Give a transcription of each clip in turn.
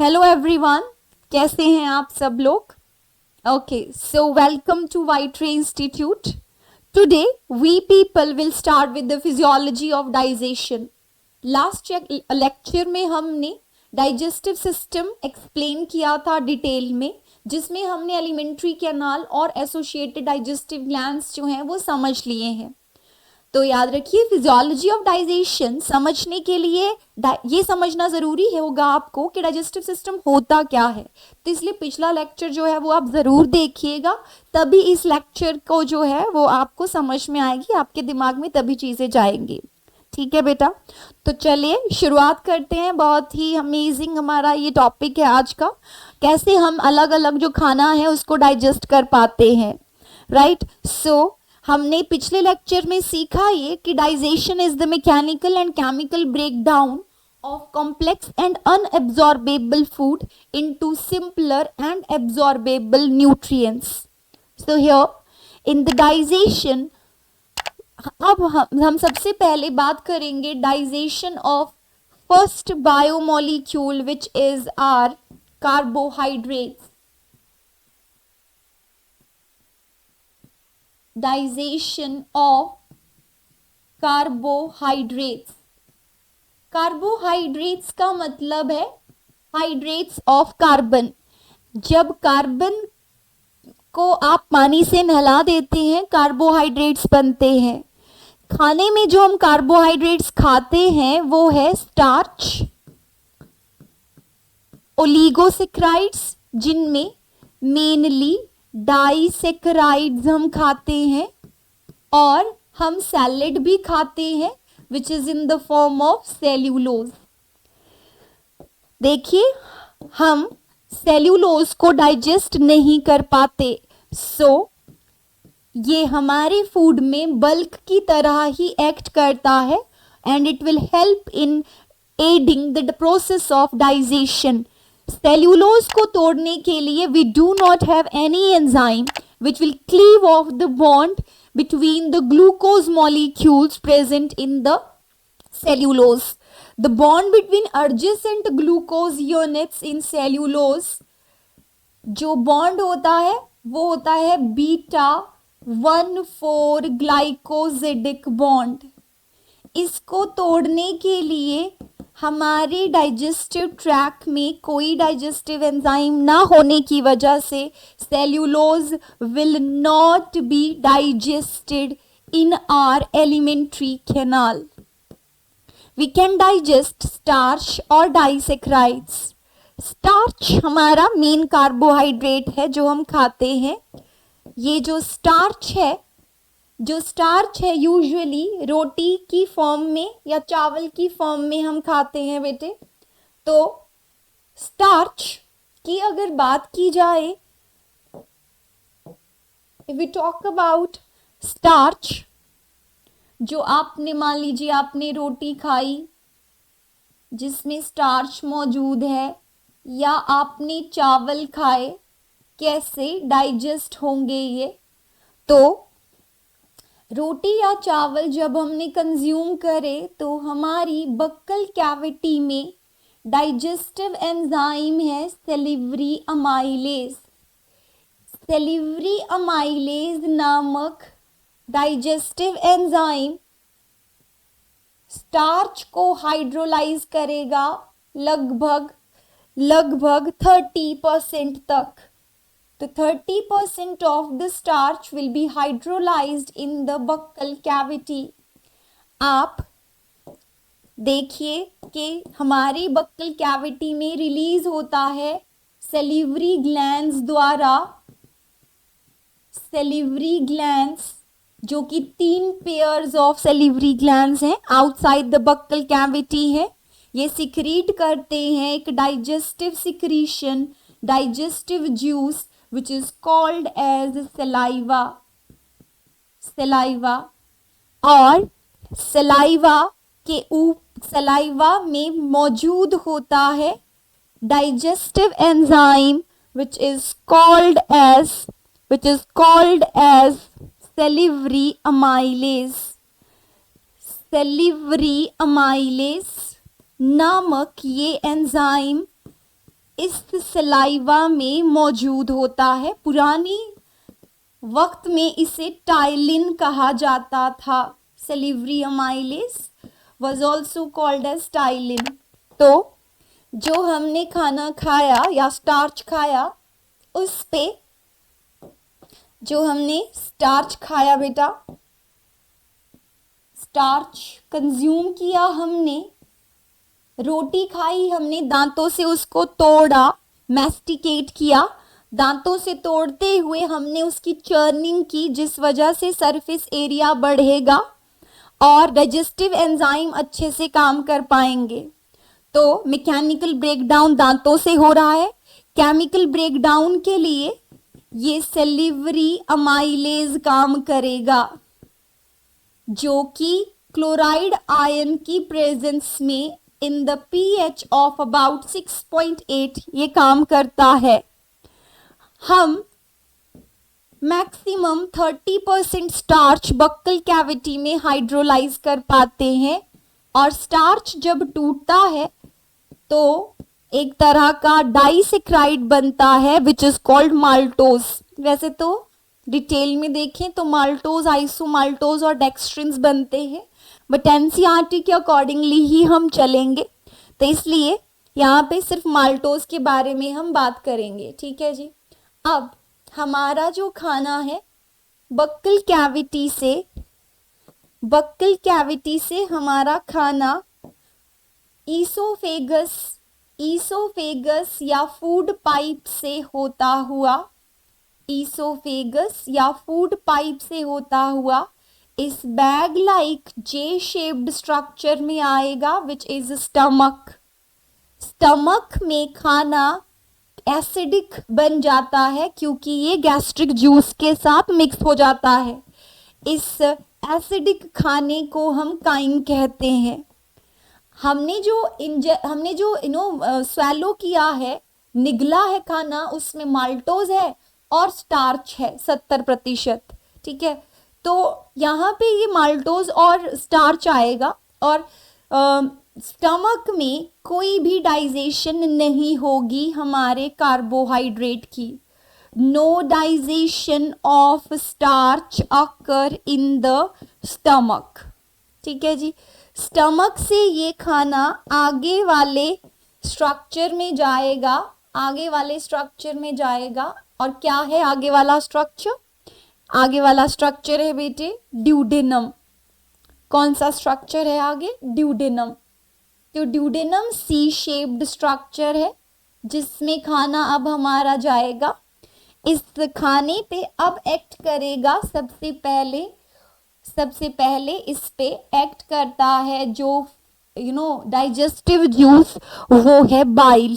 Hello everyone, कैसे हैं आप सब लोग? Okay, so welcome to White Ray institute. Today we people will start with the physiology of digestion. Last lecture में हमने डाइजेस्टिव सिस्टम एक्सप्लेन किया था डिटेल में, जिसमें हमने एलिमेंट्री कैनाल और एसोसिएटेड डाइजेस्टिव ग्लैंड्स जो हैं वो समझ लिए हैं. तो याद रखिए, फिजियोलॉजी ऑफ डाइजेशन समझने के लिए ये समझना ज़रूरी है होगा आपको कि डाइजेस्टिव सिस्टम होता क्या है. तो इसलिए पिछला लेक्चर जो है वो आप ज़रूर देखिएगा, तभी इस लेक्चर को जो है वो आपको समझ में आएगी, आपके दिमाग में तभी चीज़ें जाएंगी. ठीक है बेटा, तो चलिए शुरुआत करते हैं. बहुत ही अमेजिंग हमारा ये टॉपिक है आज का, कैसे हम अलग अलग जो खाना है उसको डाइजेस्ट कर पाते हैं. राइट, सो हमने पिछले लेक्चर में सीखा ये कि digestion is the mechanical and chemical breakdown of complex and unabsorbable food into simpler and absorbable nutrients. So here in the digestion, अब हम सबसे पहले बात करेंगे digestion of first biomolecule which is our carbohydrates. Digestion of carbohydrates. Carbohydrates का मतलब है hydrates of carbon. जब कार्बन को आप पानी से नहला देते हैं, कार्बोहाइड्रेट्स बनते हैं. खाने में जो हम कार्बोहाइड्रेट्स खाते हैं वो है स्टार्च, ओलिगोसेक्राइड्स जिनमें मेनली डाइसेक्राइड्स हम खाते हैं, और हम सैलेड भी खाते हैं which is in the form of cellulose. देखिए, हम सेल्यूलोज को डाइजेस्ट नहीं कर पाते, सो ये हमारे फूड में बल्क की तरह ही एक्ट करता है and it will help in aiding the process of digestion. Cellulose को तोड़ने के लिए we do not have any enzyme which will cleave off the bond between the glucose molecules present in the cellulose. The bond between adjacent glucose units in cellulose, जो bond होता है वो होता है बीटा 1,4 ग्लाइकोजिडिक बॉन्ड. इसको तोड़ने के लिए हमारे डाइजेस्टिव ट्रैक में कोई डाइजेस्टिव एंजाइम ना होने की वजह से cellulose will not be digested in our alimentary canal. We can digest starch और डाइसेक्राइड्स. स्टार्च हमारा मेन कार्बोहाइड्रेट है जो हम खाते हैं. ये जो स्टार्च है यूजुअली रोटी की फॉर्म में या चावल की फॉर्म में हम खाते हैं बेटे. तो स्टार्च की अगर बात की जाए, if we talk about starch, जो आपने मान लीजिए आपने रोटी खाई जिसमें स्टार्च मौजूद है, या आपने चावल खाए, कैसे डाइजेस्ट होंगे ये? तो रोटी या चावल जब हमने कंज्यूम करे तो हमारी बक्कल कैविटी में डाइजेस्टिव एंजाइम है सेलिवरी अमाइलेज. सेलिवरी अमाइलेज नामक डाइजेस्टिव एंजाइम स्टार्च को हाइड्रोलाइज करेगा लगभग 30% तक. तो 30% of the starch will be hydrolyzed in the buccal cavity. आप देखिए कि हमारी बक्कल कैविटी में रिलीज होता है सेलिवरी ग्लैंड्स द्वारा. सेलिवरी ग्लैंड्स जो कि 3 पेयर्स ऑफ सेलिवरी ग्लैंड्स हैं आउटसाइड द बक्कल कैविटी है. ये सिक्रीट करते हैं एक digestive secretion, digestive juice which is called as saliva. और सलाइवा में मौजूद होता है digestive enzyme which is called as salivary amylase. नामक ये एंजाइम इस सलाइवा में मौजूद होता है। पुरानी वक्त में इसे टाइलिन कहा जाता था। Salivary amylase was also called as ptyalin. तो जो हमने खाना खाया या स्टार्च खाया, उस पे जो हमने स्टार्च खाया बेटा, स्टार्च कंज्यूम किया हमने, रोटी खाई हमने, दांतों से उसको तोड़ा, मैस्टिकेट किया, दांतों से तोड़ते हुए हमने उसकी चर्निंग की, जिस वजह से सरफेस एरिया बढ़ेगा और डाइजेस्टिव एंजाइम अच्छे से काम कर पाएंगे। तो मैकेनिकल ब्रेकडाउन दांतों से हो रहा है। केमिकल ब्रेकडाउन के लिए ये सेलिवरी अमाइलेज काम करेगा, जो कि क्लोराइड आयन की प्रेजेंस में in the pH of about 6.8 ये काम करता है। हम मैक्सिमम 30% स्टार्च बक्कल कैविटी में हाइड्रोलाइज कर पाते हैं, और स्टार्च जब टूटता है तो एक तरह का डाइसेक्राइड बनता है विच इज कॉल्ड माल्टोज। वैसे तो डिटेल में देखें तो माल्टोज, आइसोमाल्टोज और डेक्स्ट्रिन्स बनते हैं, बट एनसीईआरटी के अकॉर्डिंगली ही हम चलेंगे, तो इसलिए यहाँ पे सिर्फ माल्टोज के बारे में हम बात करेंगे। ठीक है जी। अब हमारा जो खाना है बक्कल कैविटी से हमारा खाना ईसोफेगस या फूड पाइप से होता हुआ इस बैग लाइक जे शेप्ड स्ट्रक्चर में आएगा, विच इज स्टमक। स्टमक में खाना एसिडिक बन जाता है क्योंकि ये गैस्ट्रिक जूस के साथ मिक्स हो जाता है। इस एसिडिक खाने को हम काइम कहते हैं। हमने जो स्वैलो किया है, निगला है खाना, उसमें माल्टोज है और स्टार्च है 70%। ठीक है, तो यहाँ पे ये माल्टोज और स्टार्च आएगा, और स्टमक में कोई भी डाइजेशन नहीं होगी हमारे कार्बोहाइड्रेट की। No digestion of starch occur in the stomach. ठीक है जी। स्टमक से ये खाना आगे वाले स्ट्रक्चर में जाएगा, और क्या है आगे वाला स्ट्रक्चर? आगे वाला स्ट्रक्चर है बेटे ड्यूडेनम। कौन सा स्ट्रक्चर है आगे? ड्यूडेनम। तो ड्यूडेनम सी शेप्ड स्ट्रक्चर है जिसमें खाना अब हमारा जाएगा। इस खाने पे अब एक्ट करेगा, सबसे पहले इस पे एक्ट करता है जो डाइजेस्टिव जूस, वो है बाइल।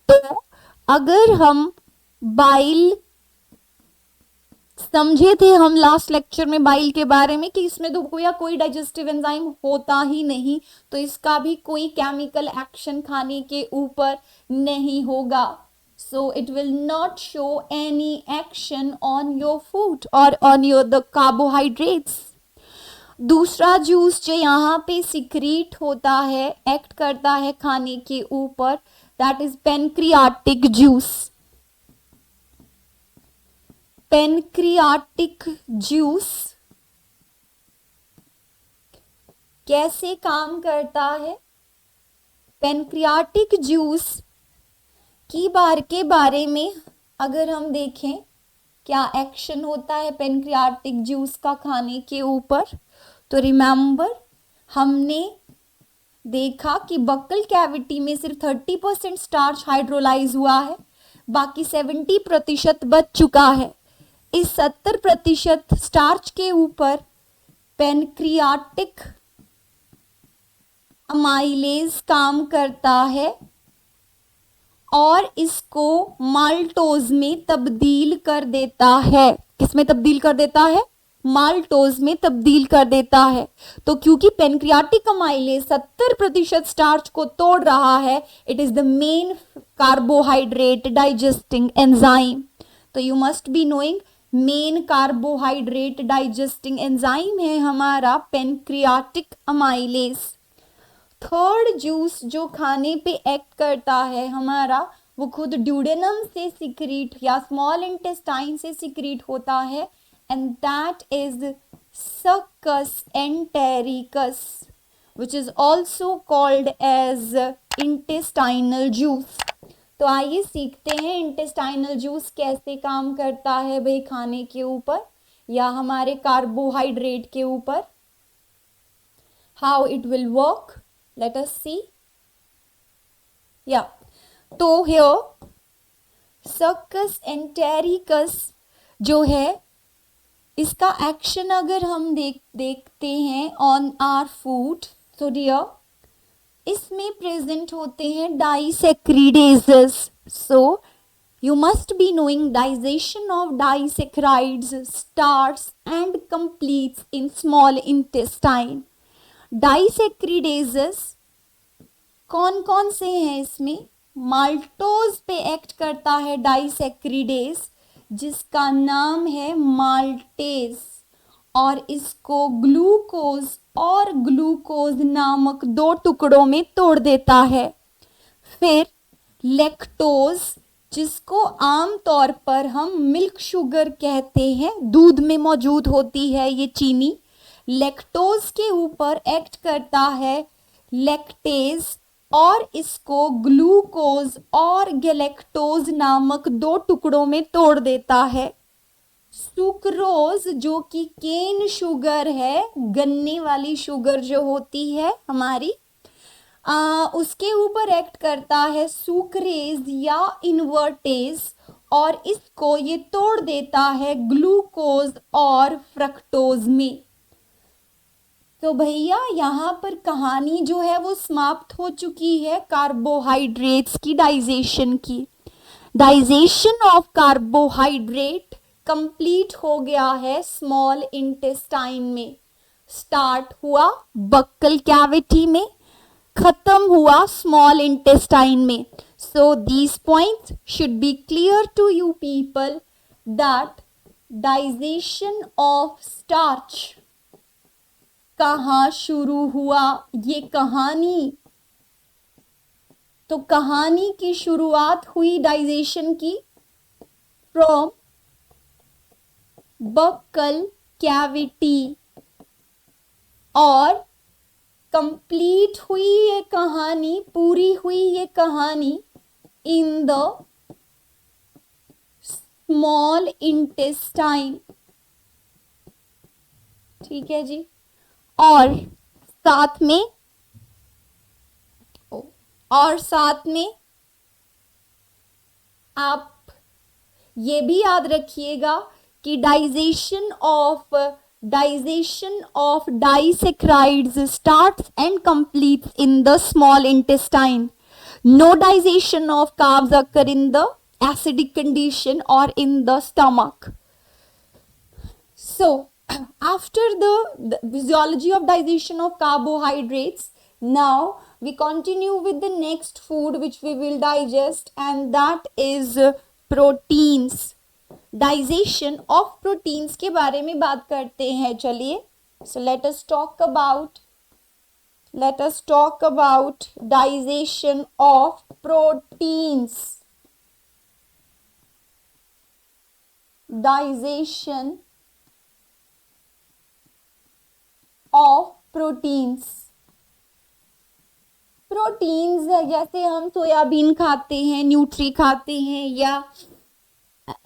तो अगर हम बाइल समझे थे हम लास्ट लेक्चर में बाइल के बारे में कि इसमें तो कोई डाइजेस्टिव एंजाइम होता ही नहीं, तो इसका भी कोई केमिकल एक्शन खाने के ऊपर नहीं होगा। So it will not show any action on your food और ऑन योर द कार्बोहाइड्रेट्स। दूसरा जूस जो यहाँ पे सिक्रीट होता है, एक्ट करता है खाने के ऊपर, that is pancreatic juice. Pancreatic juice कैसे काम करता है? पेनक्रियाटिक जूस की के बारे में अगर हम देखें क्या एक्शन होता है पेनक्रियाटिक जूस का खाने के ऊपर, तो रिमेंबर हमने देखा कि बक्कल कैविटी में सिर्फ 30% स्टार्च हाइड्रोलाइज हुआ है, बाकी 70% बच चुका है। इस 70% स्टार्च के ऊपर पेनक्रियाटिक अमाइलेज काम करता है और इसको माल्टोज में तब्दील कर देता है। किस में तब्दील कर देता है? माल्टोज में तब्दील कर देता है। तो क्योंकि पेनक्रियाटिक अमाइलेज 70% स्टार्च को तोड़ रहा है, it is the main carbohydrate digesting enzyme. तो you must be knowing main carbohydrate digesting enzyme है हमारा पेनक्रियाटिक अमाइलेज। थर्ड जूस जो खाने पे एक्ट करता है हमारा, वो खुद ड्यूडेनम से सिक्रीट या स्मॉल इंटेस्टाइन से सिक्रीट होता है, and that is succus entericus which is also called as intestinal juice। तो आइए सीखते हैं इंटेस्टाइनल जूस कैसे काम करता है भाई खाने के ऊपर या हमारे कार्बोहाइड्रेट के ऊपर। How it will work, let us see. या तो हियर सक्कस एंटेरिकस जो है, इसका एक्शन अगर हम देखते हैं ऑन आवर फूड, तो डियर इसमें प्रेजेंट होते हैं disaccharidases. So you must be knowing digestion of disaccharides starts and completes in small intestine. Disaccharidases कौन कौन से हैं इसमें? माल्टोज पे एक्ट करता है डाइसैक्रिडेज जिसका नाम है माल्टेज, और इसको ग्लूकोज और ग्लूकोज नामक दो टुकड़ों में तोड़ देता है। फिर लैक्टोज जिसको आमतौर पर हम मिल्क शुगर कहते हैं, दूध में मौजूद होती है ये चीनी, लैक्टोज के ऊपर एक्ट करता है लैक्टेज और इसको ग्लूकोज और गैलेक्टोज नामक दो टुकड़ों में तोड़ देता है। सुक्रोज जो कि केन शुगर है, गन्ने वाली शुगर जो होती है हमारी, उसके ऊपर एक्ट करता है सुक्रेज या इन्वर्टेज और इसको ये तोड़ देता है ग्लूकोज और फ्रक्टोज में। तो भैया यहाँ पर कहानी जो है वो समाप्त हो चुकी है कार्बोहाइड्रेट्स की डाइजेशन की। डाइजेशन ऑफ कार्बोहाइड्रेट कंप्लीट हो गया है स्मॉल इंटेस्टाइन में। स्टार्ट हुआ बक्कल कैविटी में, खत्म हुआ स्मॉल इंटेस्टाइन में। So these points should be clear to you people that digestion of starch कहाँ शुरू हुआ ये कहानी। तो कहानी की शुरुआत हुई डाइजेशन की फ्रॉम बक्कल कैविटी और कंप्लीट हुई ये कहानी, पूरी हुई ये कहानी इन द स्मॉल इंटेस्टाइन। ठीक है जी। और साथ में आप ये भी याद रखिएगा कि digestion of disaccharides starts and completes in the small intestine. No digestion of carbs occur in the acidic condition or in the stomach. So after the physiology of digestion of carbohydrates, now we continue with the next food which we will digest, and that is proteins. Digestion of proteins के बारे में बात करते हैं। चलिए, so let us talk about digestion of proteins. Digestion of proteins. Proteins जैसे हम soybean खाते हैं, न्यूट्री खाते हैं, या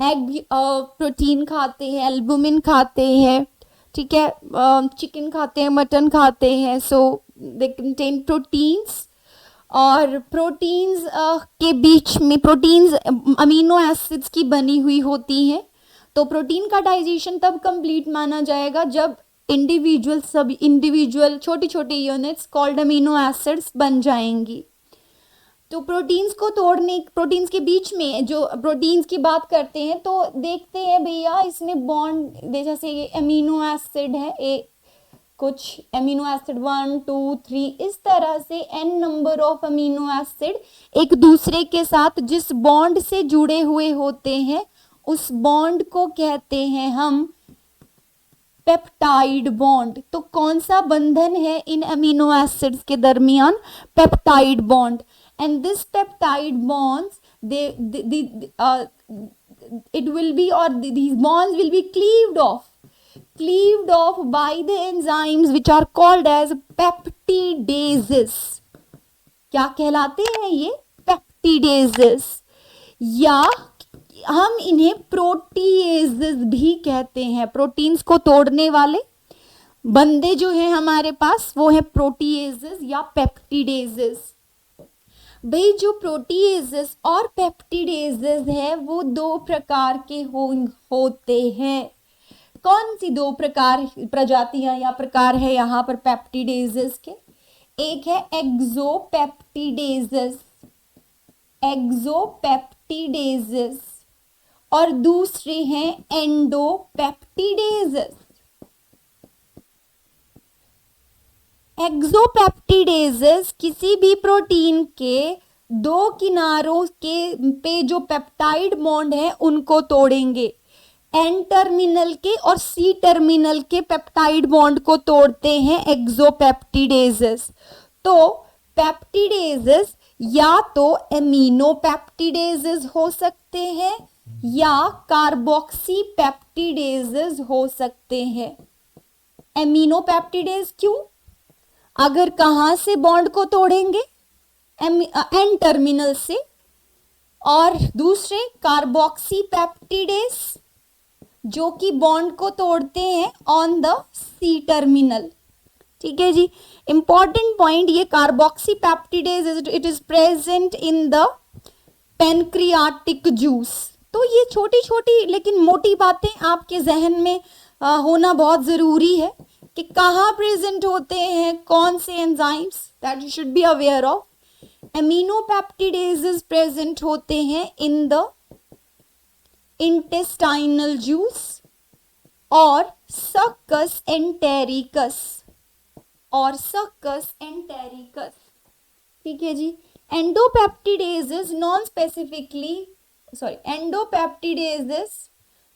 एग प्रोटीन खाते हैं, एल्बुमिन खाते हैं, ठीक है, चिकन खाते हैं, मटन खाते हैं। सो दे कंटेन प्रोटीन्स। और प्रोटीन्स के बीच में प्रोटीन्स अमीनो एसिड्स की बनी हुई होती हैं। तो प्रोटीन का डाइजेशन तब कंप्लीट माना जाएगा जब इंडिविजुअल छोटी छोटी यूनिट्स कॉल्ड अमीनो एसिड्स बन जाएंगी। तो प्रोटीन्स के बीच में जो प्रोटीन्स की बात करते हैं तो देखते हैं भैया इसमें बॉन्ड, जैसे ये अमीनो एसिड है, कुछ अमीनो एसिड 1 2 3 इस तरह से n number of amino acid एक दूसरे के साथ जिस बॉन्ड से जुड़े हुए होते हैं उस बॉन्ड को कहते हैं हम पेप्टाइड बॉन्ड। तो कौन सा बंधन है इन अमीनो एसिड्स के दरमियान? Peptide bond. And this peptide bonds it will be, or these bonds will be cleaved off by the enzymes which are called as peptidases। क्या कहलाते हैं ये? पेप्टिडेजेस, या हम इन्हें प्रोटीएजेस भी कहते हैं। प्रोटीन्स को तोड़ने वाले बंदे जो हैं हमारे पास वो है प्रोटीएजेस या पेप्टिडेजेस। भाई जो प्रोटीएजेस और पेप्टिडेजेस है वो दो प्रकार के होते हैं। कौन सी दो प्रजातियां या प्रकार है यहाँ पर पेप्टिडेजेस के? एक है एक्सोपेप्टिडेजेस और दूसरे हैं एंडोपेप्टिडेजेस। एक्सोपेप्टिडेजेस किसी भी प्रोटीन के दो किनारों के पे जो पेप्टाइड बॉन्ड है उनको तोड़ेंगे। एन टर्मिनल के और सी टर्मिनल के पेप्टाइड बॉन्ड को तोड़ते हैं एक्सोपेप्टिडेजेस। तो पेप्टिडेजेस या तो एमिनोपेप्टिडेजेस हो सकते हैं या कार्बोक्सी पेप्टिडेजेस हो सकते हैं। एमिनोपेप्टिडेज क्यों? अगर कहां से बॉन्ड को तोड़ेंगे? एन टर्मिनल से। और दूसरे कार्बोक्सी पेप्टिडेज जो कि बॉन्ड को तोड़ते हैं ऑन द सी टर्मिनल। ठीक है जी, इंपॉर्टेंट पॉइंट ये carboxypeptidase it is present in the pancreatic juice. तो ये छोटी छोटी लेकिन मोटी बातें आपके जहन में होना बहुत जरूरी है कि कहाँ प्रेजेंट होते हैं कौन से enzymes, that you should be aware of. Aminopeptidases present होते हैं इन द इंटेस्टाइनल जूस और सक्कस एंटेरिकस। ठीक है जी। एंडोपेप्टिडेजेस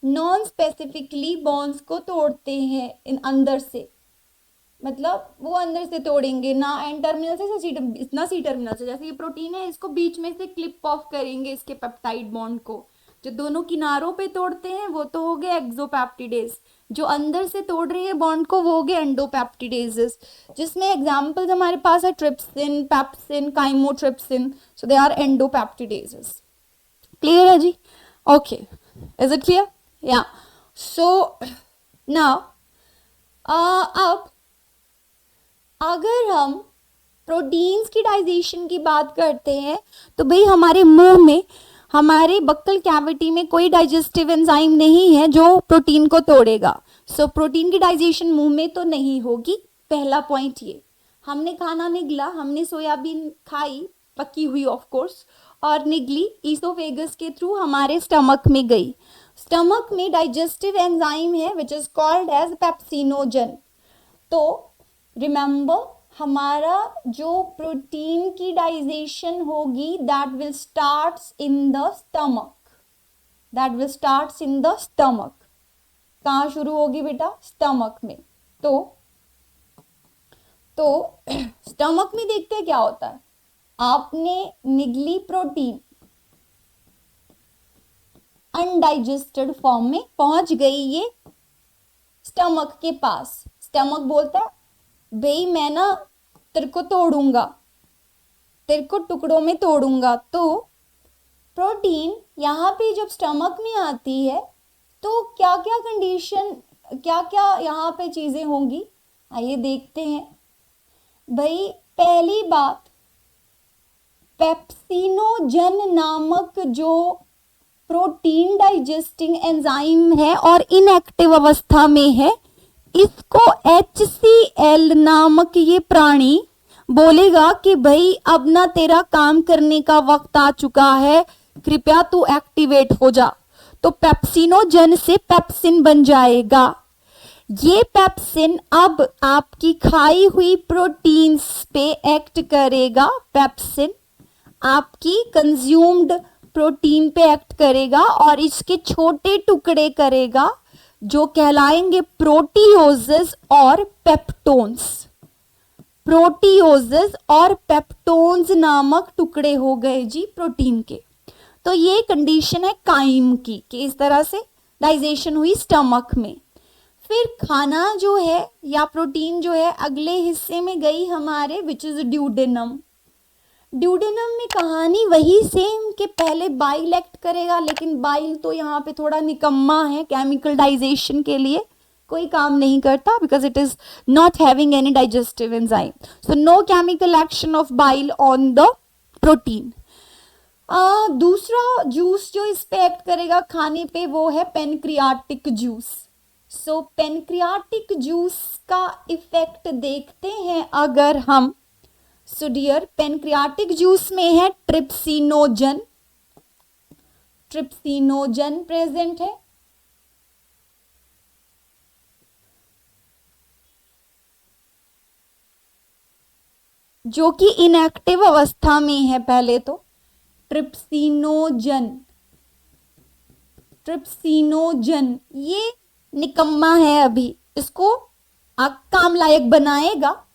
नॉन स्पेसिफिकली बॉन्ड्स को तोड़ते हैं इन अंदर से, मतलब वो अंदर से तोड़ेंगे ना एन टर्मिनल से ना सी टर्मिनल से। जैसे ये प्रोटीन है इसको बीच में से क्लिप ऑफ करेंगे इसके पेप्टाइड बॉन्ड को। जो दोनों किनारों पे तोड़ते हैं वो तो हो गए एक्सोपेप्टिडेज, जो अंदर से तोड़ रहे हैं बॉन्ड को वो हो गए एंडोपेप्टिडेजेस, जिसमें एग्जांपल्स हमारे पास है trypsin, pepsin, chymotrypsin. So they are endopeptidases. Clear है जी? Okay, is it clear? या सो नाउ अब अगर हम प्रोटीन्स की डाइजेशन की बात करते हैं तो भाई हमारे मुंह में, हमारे बक्कल कैविटी में कोई डाइजेस्टिव एंजाइम नहीं है जो प्रोटीन को तोड़ेगा। सो प्रोटीन की डाइजेशन मुंह में तो नहीं होगी। पहला पॉइंट ये। हमने खाना निगला, हमने सोयाबीन खाई पकी हुई ऑफ कोर्स, और निगली ईसोफेगस के थ्रू हमारे स्टमक में गई। स्टमक में डाइजेस्टिव एंजाइम है which is called as pepsinogen. तो रिमेंबर, हमारा जो प्रोटीन की डाइजेशन होगी that will starts in the stomach. कहाँ शुरू होगी बेटा? स्टमक में। तो स्टमक में देखते हैं क्या होता है। आपने निगली प्रोटीन अनडाइजेस्टेड फॉर्म में पहुंच गई, ये स्टमक के पास। स्टमक बोलता है भाई मैं ना तेरे को तोड़ूंगा, तेरे को टुकड़ों में तोड़ूंगा। तो प्रोटीन यहाँ पे जब स्टमक में आती है तो क्या क्या कंडीशन, क्या क्या यहाँ पे चीजें होंगी, आइए देखते हैं। भाई पहली बात, पेप्सिनोजन नामक जो प्रोटीन डाइजेस्टिंग एंजाइम है और इनएक्टिव अवस्था में है, इसको HCl नामक ये प्राणी बोलेगा कि भाई अब ना तेरा काम करने का वक्त आ चुका है, कृपया तू एक्टिवेट हो जा। तो पेप्सिनोजन से पेप्सिन बन जाएगा। ये पेप्सिन अब आपकी खाई हुई प्रोटीन्स पे एक्ट करेगा। पेप्सिन आपकी कंज्यूम्ड प्रोटीन पे एक्ट करेगा और इसके छोटे टुकड़े करेगा, जो कहलाएंगे प्रोटीओजेस और पेप्टोन्स। प्रोटीओजेस और पेप्टोन्स नामक टुकड़े हो गए जी प्रोटीन के। तो ये कंडीशन है काइम की कि इस तरह से डाइजेशन हुई स्टमक में। फिर खाना जो है या प्रोटीन जो है अगले हिस्से में गई हमारे विच इज ड्यूडेनम। ड्यूडेनम में कहानी वही सेम कि पहले बाइल एक्ट करेगा, लेकिन बाइल तो यहाँ पे थोड़ा निकम्मा है केमिकल डाइजेशन के लिए, कोई काम नहीं करता because it is not having any digestive enzyme, so no chemical action of bile on the protein. दूसरा जूस जो इस पे एक्ट करेगा खाने पे वो है pancreatic juice. So pancreatic juice का इफेक्ट देखते हैं अगर हम। सो डियर, पेनक्रियाटिक जूस में है ट्रिप्सिनोजन। ट्रिप्सिनोजन प्रेजेंट है। जो कि इनएक्टिव अवस्था में है पहले तो। ट्रिप्सिनोजन, ट्रिप्सिनोजन ये निकम्मा है, अभी इसको काम लायक बनाएगा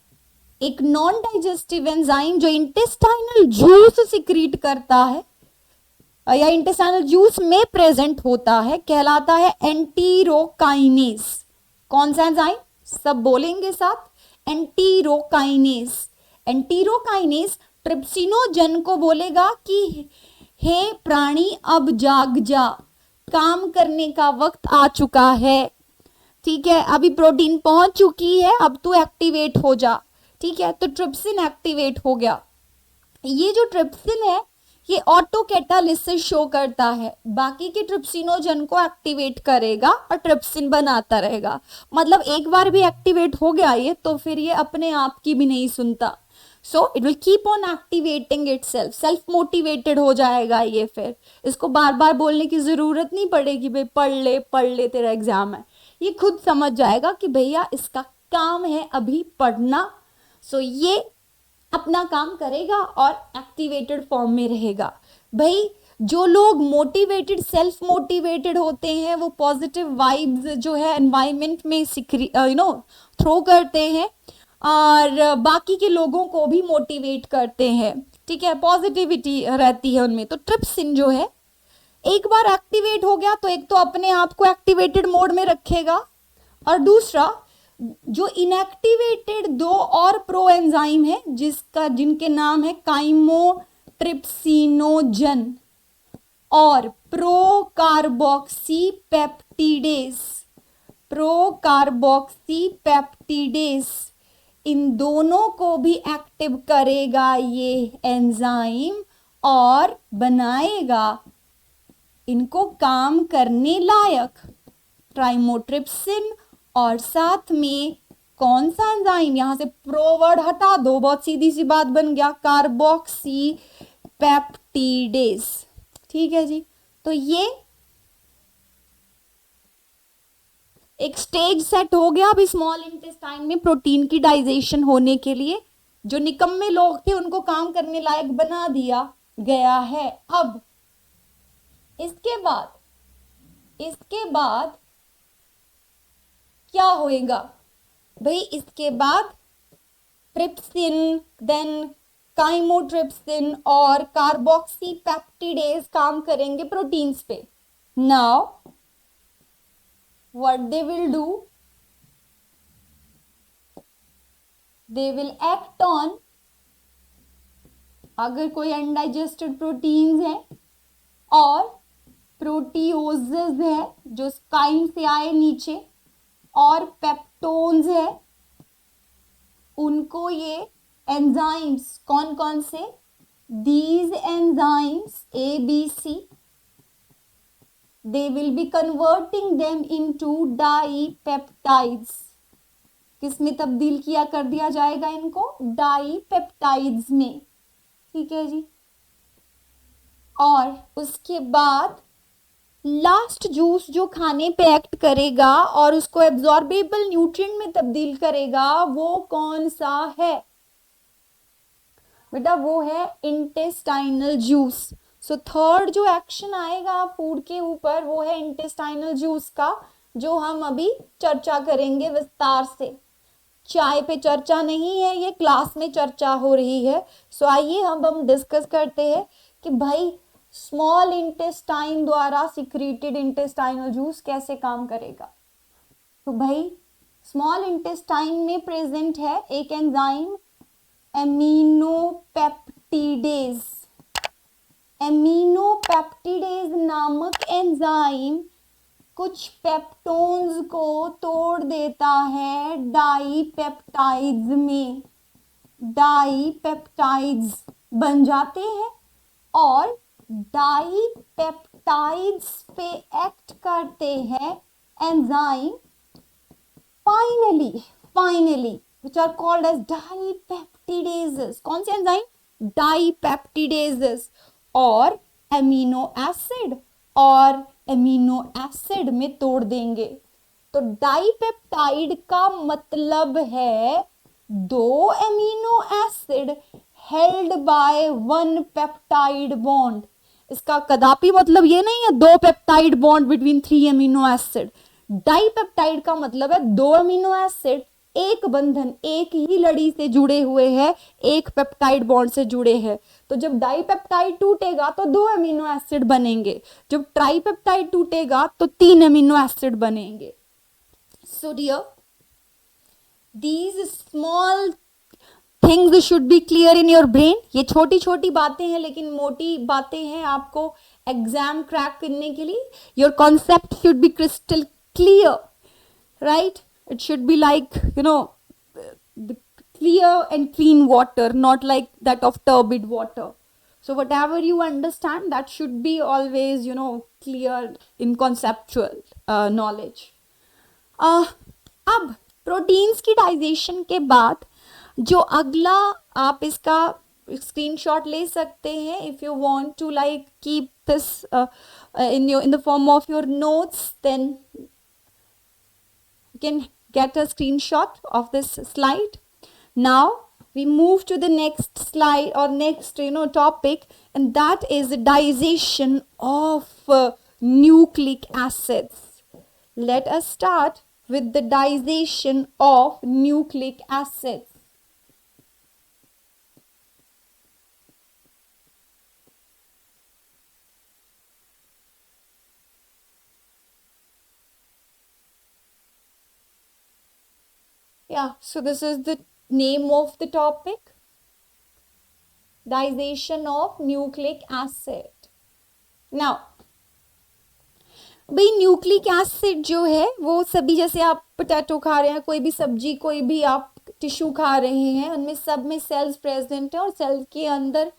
एक नॉन डाइजेस्टिव एंजाइम जो इंटेस्टाइनल जूस सिक्रीट करता है या इंटेस्टाइनल जूस में प्रेजेंट होता है, कहलाता है एंटीरोकाइनेज। कौन सा एंजाइम, सब बोलेंगे साथ, एंटीरोकाइनेज। एंटीरोकाइनेज ट्रिप्सिनोजन को बोलेगा कि हे प्राणी अब जाग जा, काम करने का वक्त आ चुका है, ठीक है, अभी प्रोटीन पहुंच चुकी है, अब तू एक्टिवेट हो जा, ठीक है। तो ट्रिप्सिन एक्टिवेट हो गया। ये जो ट्रिप्सिन है ये ऑटो कैटालिसिस शो करता है, बाकी के ट्रिप्सिनोजन को एक्टिवेट करेगा और ट्रिप्सिन बनाता रहेगा। मतलब एक बार भी एक्टिवेट हो गया ये तो फिर ये अपने आप की भी नहीं सुनता। So it will keep on activating itself, self motivated हो जाएगा ये। फिर इसको बार बार बोलने की जरूरत नहीं पड़ेगी, भाई पढ़ ले तेरा एग्जाम है, ये खुद समझ जाएगा कि भैया इसका काम है अभी पढ़ना। सो ये अपना काम करेगा और एक्टिवेटेड फॉर्म में रहेगा। भाई जो लोग मोटिवेटेड, सेल्फ मोटिवेटेड होते हैं वो पॉजिटिव वाइब्स जो है एनवायरनमेंट में थ्रो करते हैं और बाकी के लोगों को भी मोटिवेट करते हैं, ठीक है, पॉजिटिविटी रहती है उनमें। तो ट्रिप्सिन जो है एक बार एक्टिवेट हो गया तो एक तो अपने आप को एक्टिवेटेड मोड में रखेगा और दूसरा जो इनएक्टिवेटेड दो और प्रो एंजाइम है जिनके नाम है काइमोट्रिप्सिनोजन और प्रोकार्बोक्सी पेप्टिडेज। प्रोकार्बोक्सी पेप्टिडेज इन दोनों को भी एक्टिव करेगा ये एंजाइम और बनाएगा इनको काम करने लायक। ट्राइमोट्रिप्सिन और साथ में कौन सा एंजाइम, यहां से प्रो वर्ड हटा दो, बहुत सीधी सी बात बन गया, कार्बोक्सी पेप्टिडेज, ठीक है जी। तो ये एक स्टेज सेट हो गया अभी स्मॉल इंटेस्टाइन में प्रोटीन की डाइजेशन होने के लिए। जो निकम्मे लोग थे उनको काम करने लायक बना दिया गया है। अब इसके बाद क्या होएगा भाई, इसके बाद ट्रिप्सिन, देन काइमोट्रिप्सिन और कार्बोक्सी पेप्टिडेज काम करेंगे प्रोटीन्स पे। Now what they will do, they will act on, अगर कोई अनडाइजेस्टेड प्रोटीन्स हैं और प्रोटीओजेज है जो काइन से आए नीचे और पेप्टोन्स है, उनको ये एंजाइम्स कौन कौन से, these enzymes ABC, they will be converting them into डाईपेप्टाइड्स। किस में तब्दील किया कर दिया जाएगा इनको, डाईपेप्टाइड्स में, ठीक है जी। और उसके बाद लास्ट जूस जो खाने पे एक्ट करेगा और उसको एब्जॉर्बेबल न्यूट्रिएंट में तब्दील करेगा वो कौन सा है बेटा, वो है इंटेस्टाइनल जूस। सो थर्ड जो एक्शन आएगा फूड के ऊपर वो है इंटेस्टाइनल जूस का, जो हम अभी चर्चा करेंगे विस्तार से। चाय पे चर्चा नहीं है, ये क्लास में चर्चा हो रही है। सो आइए हम डिस्कस करते हैं कि भाई स्मॉल इंटेस्टाइन द्वारा सिक्रीटेड इंटेस्टाइनल जूस कैसे काम करेगा। तो भाई स्मॉल इंटेस्टाइन में प्रेजेंट है एक एंजाइम एमिनोपेप्टिडेज। एमिनोपेप्टिडेज नामक एंजाइम कुछ पेप्टोन्स को तोड़ देता है डाईपेप्टाइड्स में। डाईपेप्टाइड्स बन जाते हैं और डाईपेप्टाइड्स पे एक्ट करते हैं enzyme finally which are called as dipeptidases। कौन से एंजाइम? डाईपेप्टिडेजेस और एमिनो एसिड में तोड़ देंगे। तो डाईपेप्टाइड का मतलब है दो amino acid held by one peptide bond. इसका कदापि मतलब ये नहीं है दो peptide bond between 3 amino acid. Dipeptide का मतलब है दो अमीनो एसिड एक बंधन, एक ही लड़ी से जुड़े हुए हैं, एक पेप्टाइड बॉन्ड से जुड़े हैं। तो जब डाईपेप्टाइड टूटेगा तो दो अमीनो एसिड बनेंगे, जब ट्राईपेप्टाइड टूटेगा तो 3 अमीनो एसिड बनेंगे। So dear, these small things should be clear in your brain. ये छोटी छोटी बातें हैं लेकिन मोटी बातें हैं आपको एग्जाम क्रैक करने के लिए। Your concept should be crystal clear, right? It should be like, the clear and clean water, not like that of turbid water. So whatever you understand, that should be always, clear in conceptual knowledge. अब proteins की digestion के बाद जो अगला, आप इसका screenshot ले सकते हैं if you want to like keep this in the form of your notes, then you can get a screenshot of this slide. Now we move to the next slide or next topic, and that is the digestion of nucleic acids. Let us start with the digestion of nucleic acids. Yeah, so this is the name of the topic, digestion of nucleic acid. Now, भाई nucleic acid जो है वो सभी, जैसे आप potato खा रहे हैं, कोई भी सब्जी, कोई भी आप टिश्यू खा रहे हैं, उनमें सब में सेल्स प्रेजेंट है और सेल के अंदर,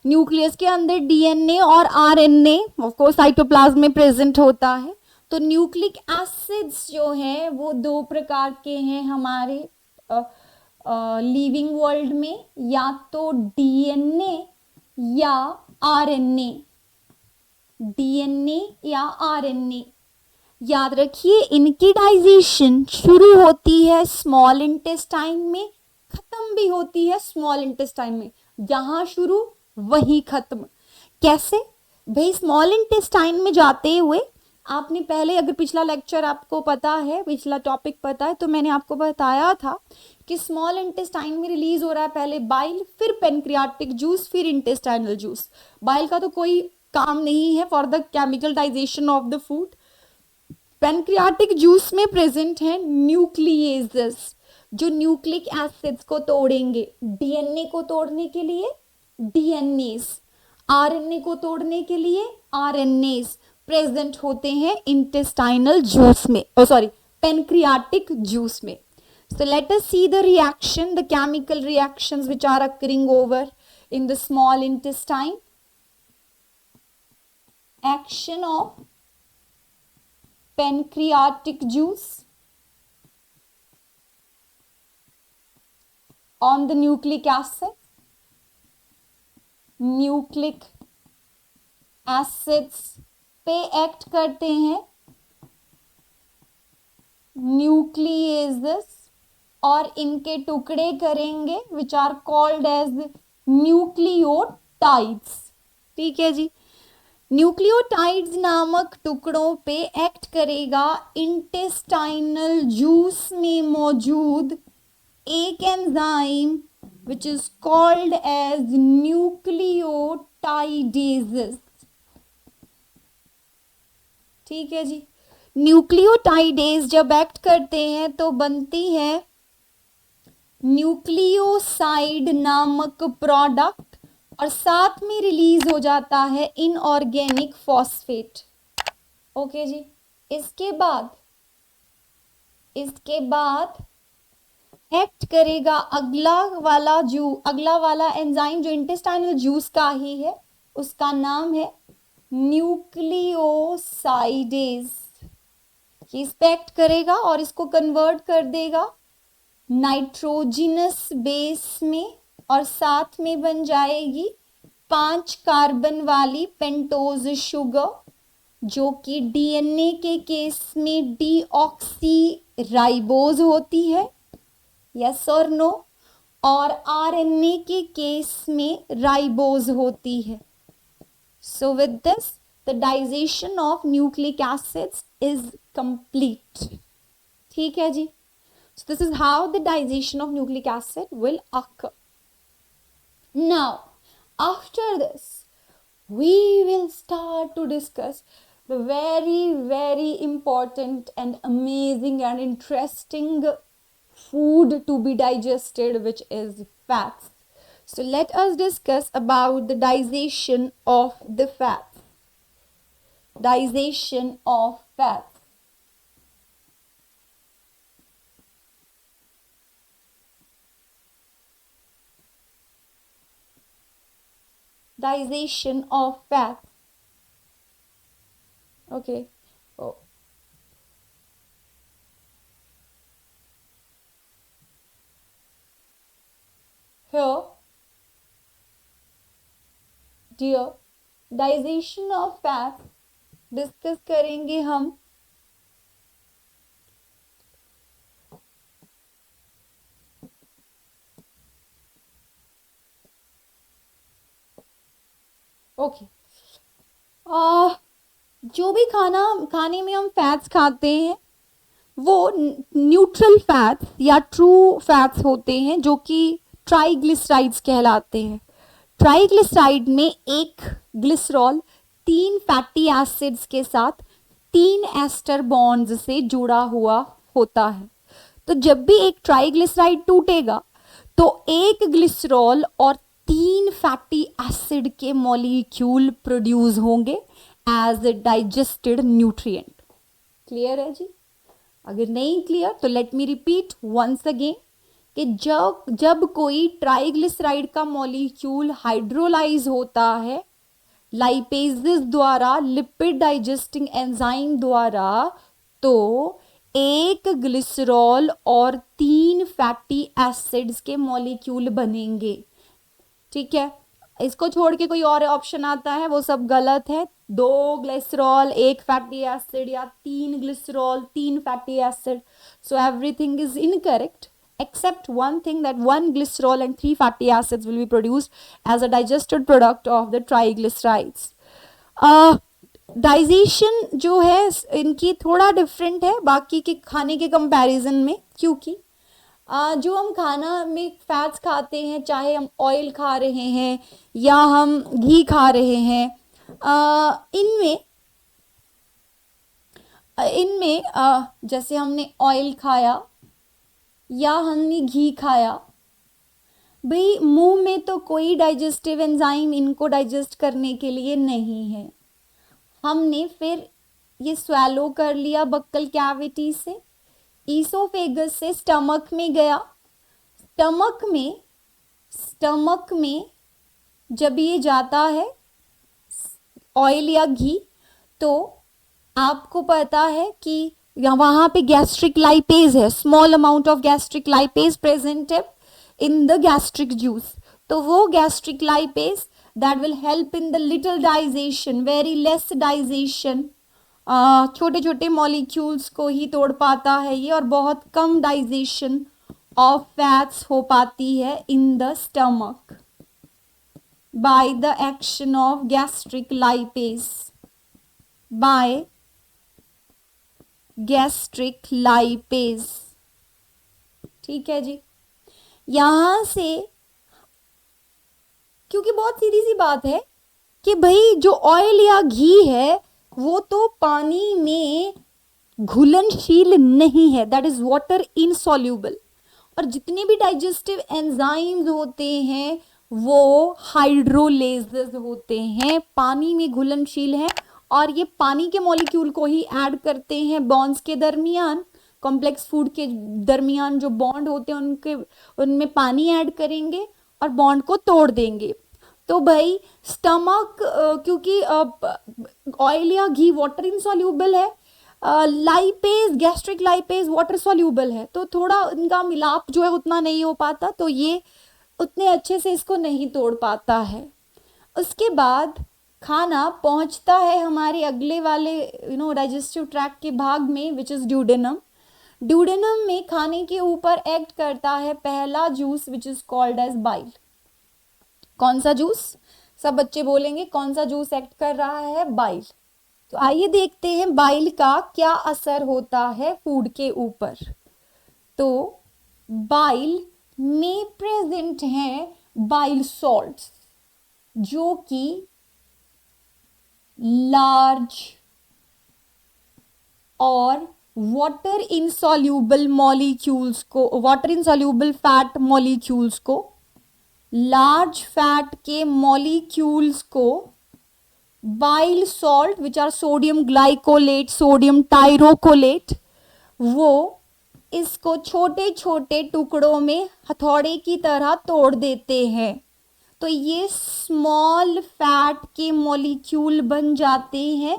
न्यूक्लियस के अंदर डीएनए और आरएनए ऑफ कोर्स साइटोप्लाज्म में प्रेजेंट होता है। तो न्यूक्लिक एसिड्स जो हैं वो दो प्रकार के हैं हमारे लिविंग वर्ल्ड में, या तो डीएनए या आरएनए। डीएनए या आरएनए, याद रखिए इनकी डाइजेशन शुरू होती है स्मॉल इंटेस्टाइन में, खत्म भी होती है स्मॉल इंटेस्टाइन में। जहां शुरू वहीं खत्म। कैसे भाई? स्मॉल इंटेस्टाइन में जाते हुए आपने पहले, अगर पिछला लेक्चर आपको पता है, पिछला टॉपिक पता है, तो मैंने आपको बताया था कि स्मॉल इंटेस्टाइन में रिलीज हो रहा है पहले बाइल, फिर पेनक्रियाटिक जूस, फिर इंटेस्टाइनल जूस। बाइल का तो कोई काम नहीं है for the chemical digestion of the food. Pancreatic juice में प्रेजेंट है न्यूक्लिएजेस जो न्यूक्लिक एसिड्स को तोड़ेंगे। डीएनए को तोड़ने के लिए डीएनएस, आरएनए को तोड़ने के लिए आरएनएस प्रेजेंट होते हैं इंटेस्टाइनल जूस में, पेनक्रियाटिक जूस में। So let us see the reaction, the chemical reactions which are occurring over in the small intestine. Action of pancreatic juice on the nucleic acid. Nucleic acids पे act करते हैं nucleases और इनके टुकड़े करेंगे which are called as nucleotides. ठीक है जी। Nucleotides नामक टुकड़ों पे एक्ट करेगा इंटेस्टाइनल जूस में मौजूद एक enzyme which is called as nucleotidases. ठीक है जी। न्यूक्लियोटाइडेज जब एक्ट करते हैं तो बनती है न्यूक्लियोसाइड नामक प्रोडक्ट और साथ में रिलीज हो जाता है इनऑर्गेनिक फॉस्फेट। ओके जी। इसके बाद एक्ट करेगा अगला वाला एंजाइम जो इंटेस्टाइनल जूस का ही है, उसका नाम है न्यूक्लियोसाइडेज। ये इस पे एक्ट करेगा और इसको कन्वर्ट कर देगा नाइट्रोजिनस बेस में और साथ में बन जाएगी 5 कार्बन वाली पेंटोज शुगर, जो कि डीएनए के केस में डीऑक्सीराइबोज होती है, यस और नो, और आरएनए के केस में राइबोज होती है। सो with this the digestion of nucleic acids is complete. ठीक है जी। So this is how the digestion of nucleic acid will occur. Now, after this, we will start to discuss the very, very important and amazing and interesting food to be digested, which is fats. So let us discuss about the digestion of the fats. Digestion of fats. Digestion of fats. Okay. Oh. Here, dear, digestion of fats discuss करेंगे हम okay. जो भी खाने में हम fats खाते हैं वो न्यूट्रल फैट्स या ट्रू फैट्स होते हैं, जो कि ट्राइग्लिसराइड्स कहलाते हैं। ट्राइग्लिसराइड में एक ग्लिसरॉल 3 फैटी एसिड्स के साथ 3 एस्टर बॉन्ड्स से जुड़ा हुआ होता है। तो जब भी एक ट्राइग्लिसराइड टूटेगा तो एक ग्लिसरॉल और 3 फैटी एसिड के मॉलिक्यूल प्रोड्यूस होंगे as a digested nutrient. Clear है जी? अगर नहीं क्लियर तो let me repeat once again कि जब कोई ट्राइग्लिसराइड का मॉलिक्यूल हाइड्रोलाइज होता है लाइपेजेस द्वारा, लिपिड डाइजेस्टिंग एंजाइम द्वारा, तो एक ग्लिसरॉल और 3 फैटी एसिड्स के मॉलिक्यूल बनेंगे। ठीक है, इसको छोड़ के कोई और ऑप्शन आता है वो सब गलत है। 2 ग्लिसरॉल 1 फैटी एसिड या 3 glycerol 3 fatty acid, so everything is incorrect except one thing, that 1 glycerol and 3 fatty acids will be produced as a digested product of the triglycerides. Digestion जो है इनकी थोड़ा डिफरेंट है बाकी के खाने के कंपैरिजन में, क्योंकि जो हम खाना में फैट्स खाते हैं, चाहे हम ऑयल खा रहे हैं या हम घी खा रहे हैं, इनमें जैसे हमने ऑयल खाया या हमने घी खाया, भाई मुंह में तो कोई डाइजेस्टिव एंजाइम इनको डाइजेस्ट करने के लिए नहीं है। हमने फिर ये स्वेलो कर लिया बक्कल कैविटी से, ईसोफेगस से स्टमक में गया। स्टमक में जब ये जाता है ऑयल या घी, तो आपको पता है कि वहां पे गैस्ट्रिक लाइपेज है, small amount of gastric lipase present है इन द गैस्ट्रिक जूस। तो वो gastric lipase that will help in the little digestion, very less digestion, छोटे छोटे मॉलिक्यूल्स को ही तोड़ पाता है ये, और बहुत कम डाइजेशन ऑफ फैट्स हो पाती है इन the stomach. by the action of gastric lipase, by gastric lipase। ठीक है जी। यहां से क्योंकि बहुत सीधी सी बात है कि भाई जो ऑयल या घी है वो तो पानी में घुलनशील नहीं है, दैट इज वाटर इनसॉल्यूबल। और जितने भी डाइजेस्टिव एंजाइम्स होते हैं वो हाइड्रोलेजेस होते हैं, पानी में घुलनशील हैं और ये पानी के मॉलिक्यूल को ही ऐड करते हैं बॉन्ड्स के दरमियान। कॉम्प्लेक्स फूड के दरमियान जो बॉन्ड होते हैं उनमें पानी ऐड करेंगे और बॉन्ड को तोड़ देंगे। तो भाई स्टमक क्योंकि ऑयल या घी वाटर इनसॉल्यूबल है, lipase gastric lipase water soluble है, तो थोड़ा इनका मिलाप जो है उतना नहीं हो पाता, तो ये उतने अच्छे से इसको नहीं तोड़ पाता है। उसके बाद खाना पहुंचता है हमारे अगले वाले डाइजेस्टिव ट्रैक्ट के भाग में, विच इज ड्यूडेनम। ड्यूडेनम में खाने के ऊपर एक्ट करता है पहला juice which is called as bile. कौन सा जूस? सब बच्चे बोलेंगे कौन सा जूस एक्ट कर रहा है? बाइल। तो आइए देखते हैं बाइल का क्या असर होता है फूड के ऊपर। तो बाइल में प्रेजेंट हैं बाइल सॉल्ट्स जो कि लार्ज और वाटर इनसॉल्यूबल मॉलिक्यूल्स को, वाटर इनसॉल्यूबल फैट मॉलिक्यूल्स को, लार्ज फैट के मॉलिक्यूल्स को bile salt which are sodium glycolate, sodium taurocholate, वो इसको छोटे छोटे टुकड़ों में हथौड़े की तरह तोड़ देते हैं। तो ये स्मॉल फैट के मॉलिक्यूल बन जाते हैं।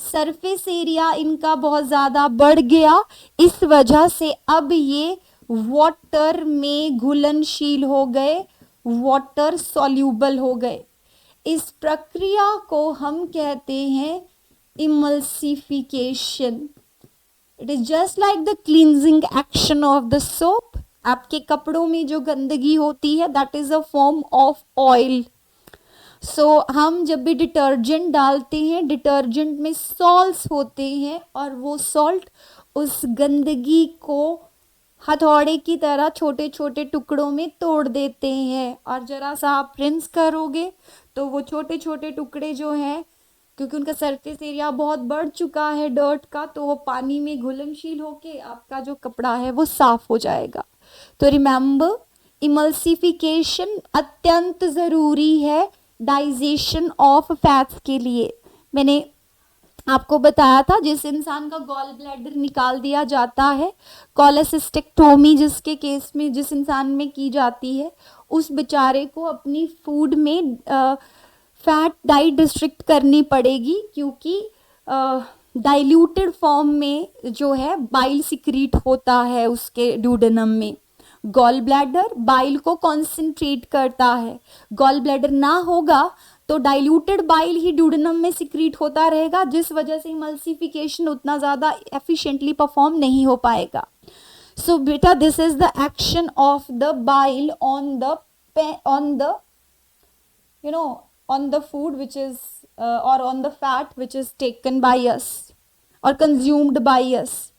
सरफेस एरिया इनका बहुत ज़्यादा बढ़ गया, इस वजह से अब ये वाटर में घुलनशील हो गए, वाटर सॉल्यूबल हो गए। इस प्रक्रिया को हम कहते हैं emulsification. It is just like the cleansing action of the soap. आपके कपड़ों में जो गंदगी होती है that is a form of oil. So हम जब भी डिटर्जेंट डालते हैं, डिटर्जेंट में सॉल्ट्स होते हैं और वो सॉल्ट उस गंदगी को हथौड़े की तरह छोटे छोटे टुकड़ों में तोड़ देते हैं। और जरा सा आप रिंस करोगे तो वो छोटे छोटे टुकड़े जो हैं, क्योंकि उनका सरफेस एरिया बहुत बढ़ चुका है डर्ट का, तो वो पानी में घुलनशील होके आपका जो कपड़ा है वो साफ हो जाएगा। तो रिमेंबर, इमल्सिफिकेशन अत्यंत ज़रूरी है डाइजेशन ऑफ फैट्स के लिए। मैंने आपको बताया था जिस इंसान का गॉल ब्लैडर निकाल दिया जाता है, कोलेसिस्टेक्टोमी जिसके केस में जिस इंसान में की जाती है, उस बेचारे को अपनी फूड में फैट डाइट रिस्ट्रिक्ट करनी पड़ेगी, क्योंकि डाइल्यूटेड फॉर्म में जो है बाइल सिक्रीट होता है उसके ड्यूडेनम में। गॉल ब्लैडर बाइल को कॉन्सेंट्रेट करता है, गॉल ब्लैडर ना होगा तो डाइल्यूटेड बाइल ही ड्यूडेनम में सिक्रीट होता रहेगा, जिस वजह से इमल्सिफिकेशन उतना ज़्यादा एफिशिएंटली परफॉर्म नहीं हो पाएगा। सो बेटा this is the action of the bile on the food which is और on the fat which is taken by us और कंज्यूम्ड बाय अस।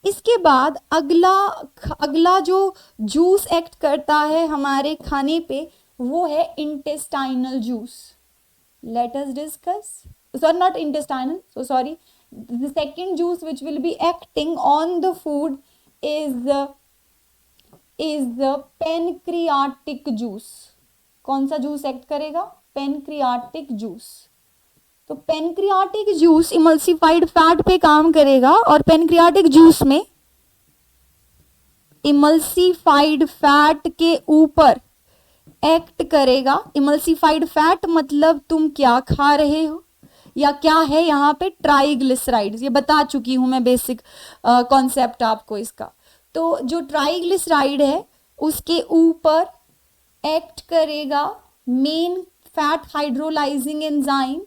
इसके बाद अगला जो जूस एक्ट करता है हमारे खाने पे वो है intestinal juice. Let us discuss, sorry not intestinal, so sorry, the second juice which will be acting on the food is the pancreatic juice. कौन सा जूस एक्ट करेगा? Pancreatic juice. तो पेनक्रियाटिक जूस इमल्सिफाइड फैट पे काम करेगा और pancreatic juice में emulsified fat के ऊपर एक्ट करेगा। इमल्सिफाइड फैट मतलब तुम क्या खा रहे हो या क्या है यहाँ पे? ट्राइग्लिसराइड्स। ये बता चुकी हूँ मैं बेसिक कॉन्सेप्ट आपको इसका। तो जो ट्राइग्लिसराइड है उसके ऊपर एक्ट करेगा main fat hydrolysing enzyme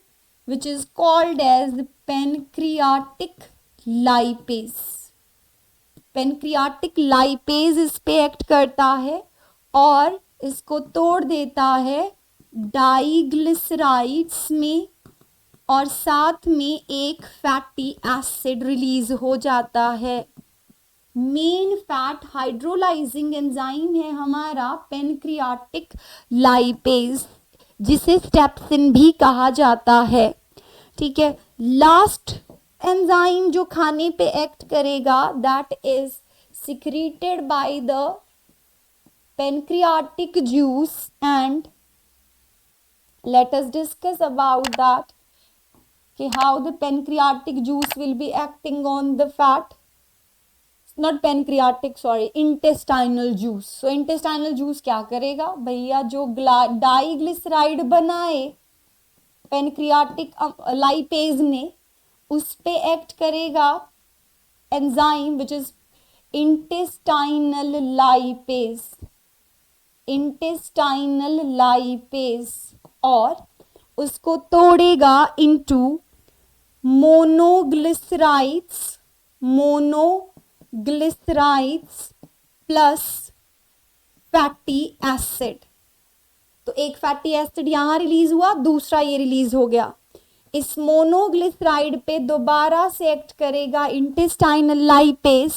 which is called as pancreatic lipase. Pancreatic lipase इस पे एक्ट करता है और इसको तोड़ देता है डाइग्लिसराइड्स में और साथ में एक फैटी एसिड रिलीज हो जाता है। मेन फैट हाइड्रोलाइजिंग एंजाइम है हमारा पेनक्रियाटिक लाइपेज, जिसे स्टेप्सिन भी कहा जाता है। ठीक है, लास्ट एंजाइम जो खाने पे एक्ट करेगा that is secreted by the pancreatic juice, and let us discuss about that कि how the pancreatic juice will be acting on the fat, not pancreatic, sorry, intestinal juice. So intestinal juice क्या करेगा भैया, जो diglyceride बनाए pancreatic lipase ने, उस पे act करेगा enzyme which is intestinal lipase, intestinal lipase, और उसको तोड़ेगा into monoglycerides, monoglycerides plus fatty acid. तो एक फैटी एसिड यहां रिलीज हुआ, दूसरा ये रिलीज हो गया। इस मोनोग्लिसराइड पे दोबारा से एक्ट करेगा इंटेस्टाइनल लाइपेज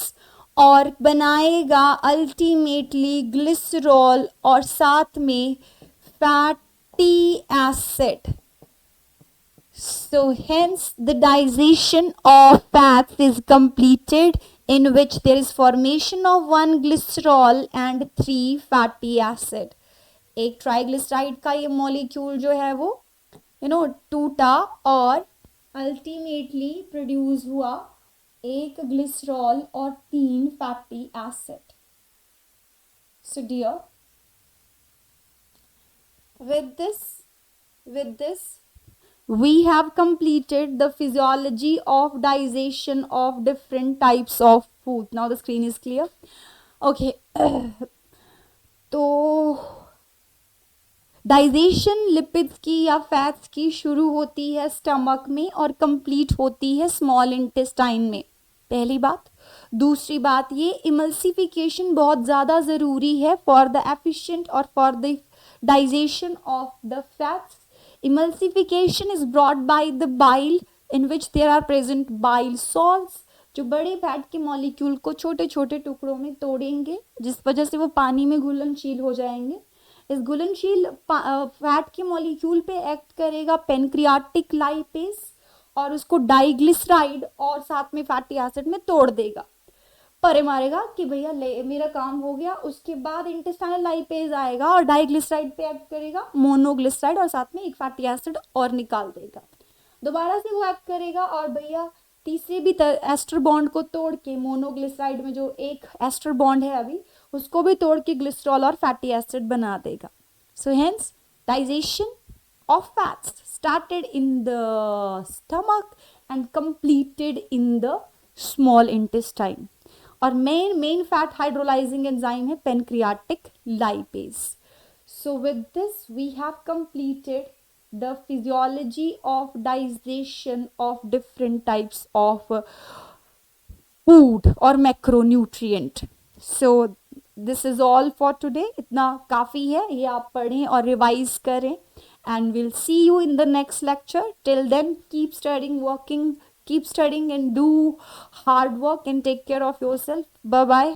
और बनाएगा अल्टीमेटली ग्लिसरॉल और साथ में fatty acid. So hence the digestion of fats is completed, in which there is formation of 1 glycerol and 3 fatty acid. एक ट्राइग्लिसराइड का ये मॉलिक्यूल जो है वो टूटा और अल्टीमेटली प्रोड्यूस हुआ एक ग्लिसरॉल और 3 fatty acid. So dear, with this we have completed the physiology of digestion of different types of food. Now the screen is clear. Okay. तो डाइजेशन लिपिड्स की या फैट्स की शुरू होती है स्टमक में और कंप्लीट होती है स्मॉल इंटेस्टाइन में, पहली बात। दूसरी बात, ये इमल्सिफिकेशन बहुत ज़्यादा ज़रूरी है फॉर द एफिशिएंट और for the digestion of the fats. Emulsification is brought by the bile, in which there are present bile salts, जो बड़े फैट के मॉलिक्यूल को छोटे छोटे टुकड़ों में तोड़ेंगे, जिस वजह से वो पानी में घुलनशील हो जाएंगे। इस घुलनशील फैट के मॉलिक्यूल पे एक्ट करेगा पेनक्रियाटिक लाइपेज और उसको डाइग्लिसराइड और साथ में फैटी एसिड में तोड़ देगा, परे मारेगा कि भैया मेरा काम हो गया। उसके बाद इंटेस्टाइनल लाइपेज आएगा और डाइग्लिसराइड पे एक्ट करेगा मोनोग्लिसराइड और साथ में एक फैटी एसिड और निकाल देगा। दोबारा से वो एक्ट करेगा और भैया तीसरे भी एस्टर बॉन्ड को तोड़ के मोनोग्लिसराइड में जो एक एस्टर बॉन्ड है अभी उसको भी तोड़ के ग्लिसरॉल और फैटी एसिड बना देगा। So hence digestion of fats started in the stomach and completed in the small intestine. और मेन फैट हाइड्रोलाइजिंग एंजाइम है pancreatic lipase. So with this we have completed the physiology of digestion of different types of food और macronutrient. So this is all for today. इतना काफ़ी है, ये आप पढ़ें और रिवाइज करें, and we'll see you in the next lecture. Till then, keep studying and do hard work and take care of yourself. Bye bye.